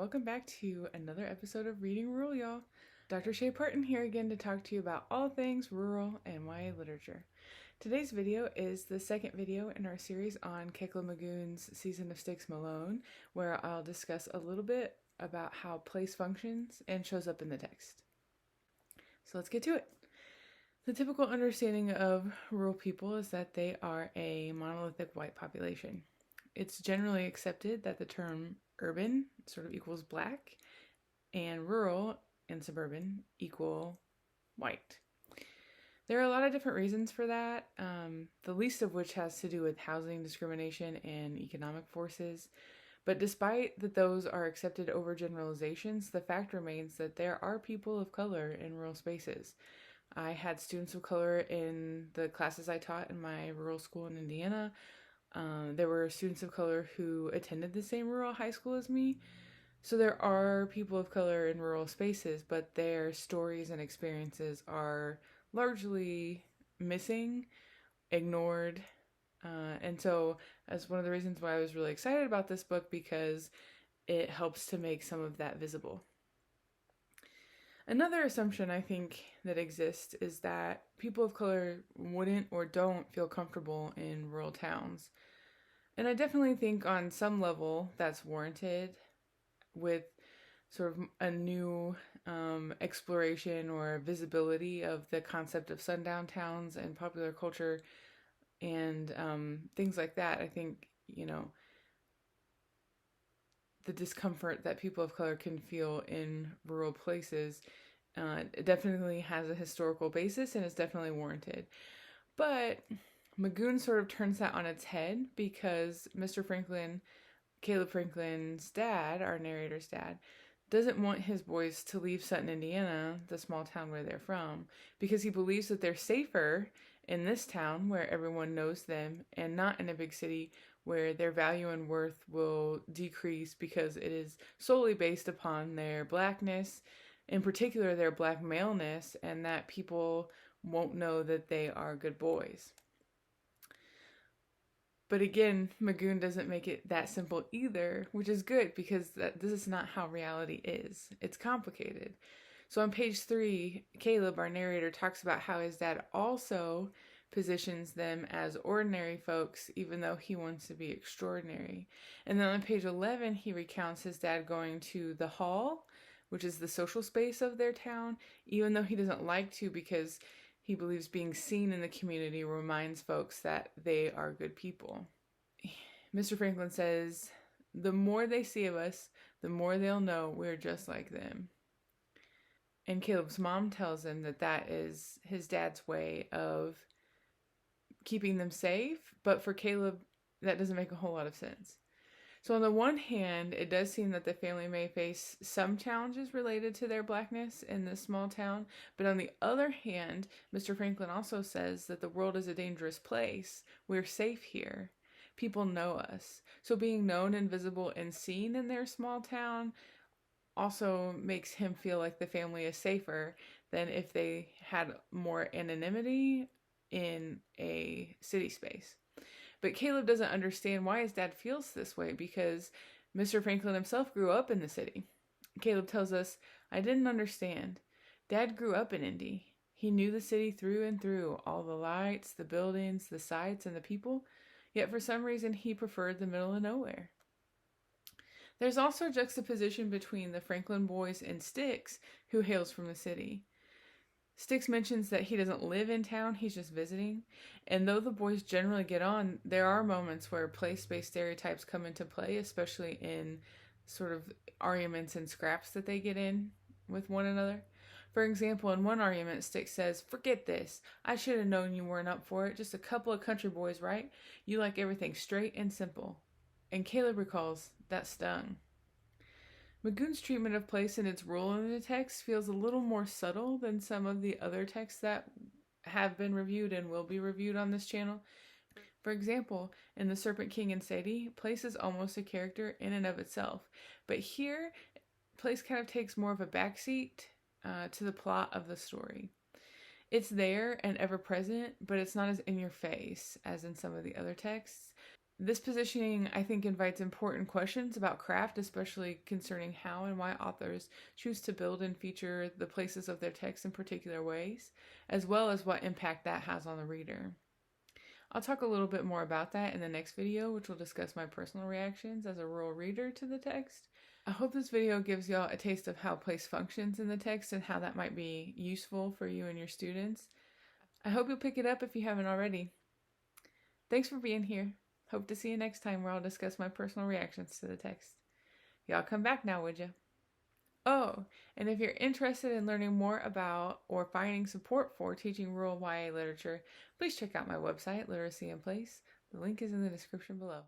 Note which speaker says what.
Speaker 1: welcome back to another episode of Reading Rural, y'all. Dr. Shay Parton here again to talk to you about all things rural and YA literature. Today's video is the second video in our series on Kekla Magoon's season of Styx Malone, where I'll discuss a little bit about how place functions and shows up in the text. So let's get to it. The typical understanding of rural people is that they are a monolithic white population. It's generally accepted that the term urban sort of equals black, and rural and suburban equal white. There are a lot of different reasons for that, the least of which has to do with housing discrimination and economic forces. But despite that those are accepted overgeneralizations, the fact remains that there are people of color in rural spaces. I had students of color in the classes I taught in my rural school in Indiana. There were students of color who attended the same rural high school as me. So there are people of color in rural spaces, but their stories and experiences are largely missing, ignored. And so that's one of the reasons why I was really excited about this book, because it helps to make some of that visible. Another assumption I think that exists is that people of color wouldn't or don't feel comfortable in rural towns. And I definitely think on some level that's warranted with sort of a new exploration or visibility of the concept of sundown towns and popular culture and things like that. I think, the discomfort that people of color can feel in rural places it definitely has a historical basis and is definitely warranted. But Magoon sort of turns that on its head, because Mr. Franklin, Caleb Franklin's dad, our narrator's dad, doesn't want his boys to leave Sutton, Indiana, the small town where they're from, because he believes that they're safer in this town where everyone knows them, and not in a big city where their value and worth will decrease because it is solely based upon their blackness, in particular their black maleness, and that people won't know that they are good boys. But again, Magoon doesn't make it that simple either, which is good, because this is not how reality is. It's complicated. So on page 3, Caleb, our narrator, talks about how his dad also positions them as ordinary folks, even though he wants to be extraordinary. And then on page 11, he recounts his dad going to the hall, which is the social space of their town, even though he doesn't like to, because he believes being seen in the community reminds folks that they are good people. Mr. Franklin says, "The more they see of us, the more they'll know we're just like them." And Caleb's mom tells him that that is his dad's way of keeping them safe, but for Caleb, that doesn't make a whole lot of sense. So on the one hand, it does seem that the family may face some challenges related to their blackness in this small town, but on the other hand, Mr. Franklin also says that the world is a dangerous place. We're safe here. People know us. So being known and visible and seen in their small town also makes him feel like the family is safer than if they had more anonymity in a city space. But Caleb doesn't understand why his dad feels this way, because Mr. Franklin himself grew up in the city. Caleb tells us, "I didn't understand. Dad grew up in Indy. He knew the city through and through, all the lights, the buildings, the sights, and the people. Yet for some reason he preferred the middle of nowhere." There's also a juxtaposition between the Franklin boys and Styx, who hails from the city. Styx mentions that he doesn't live in town, he's just visiting. And though the boys generally get on, there are moments where place-based stereotypes come into play, especially in sort of arguments and scraps that they get in with one another. For example, in one argument, Styx says, "Forget this. I should have known you weren't up for it. Just a couple of country boys, right? You like everything straight and simple." And Caleb recalls, that stung. Magoon's treatment of place and its role in the text feels a little more subtle than some of the other texts that have been reviewed and will be reviewed on this channel. For example, in The Serpent King and Sadie, place is almost a character in and of itself. But here, place kind of takes more of a backseat to the plot of the story. It's there and ever present, but it's not as in your face as in some of the other texts. This positioning, I think, invites important questions about craft, especially concerning how and why authors choose to build and feature the places of their text in particular ways, as well as what impact that has on the reader. I'll talk a little bit more about that in the next video, which will discuss my personal reactions as a rural reader to the text. I hope this video gives y'all a taste of how place functions in the text and how that might be useful for you and your students. I hope you'll pick it up if you haven't already. Thanks for being here. Hope to see you next time where I'll discuss my personal reactions to the text. Y'all come back now, would ya? Oh, and if you're interested in learning more about or finding support for teaching rural YA literature, please check out my website, Literacy in Place. The link is in the description below.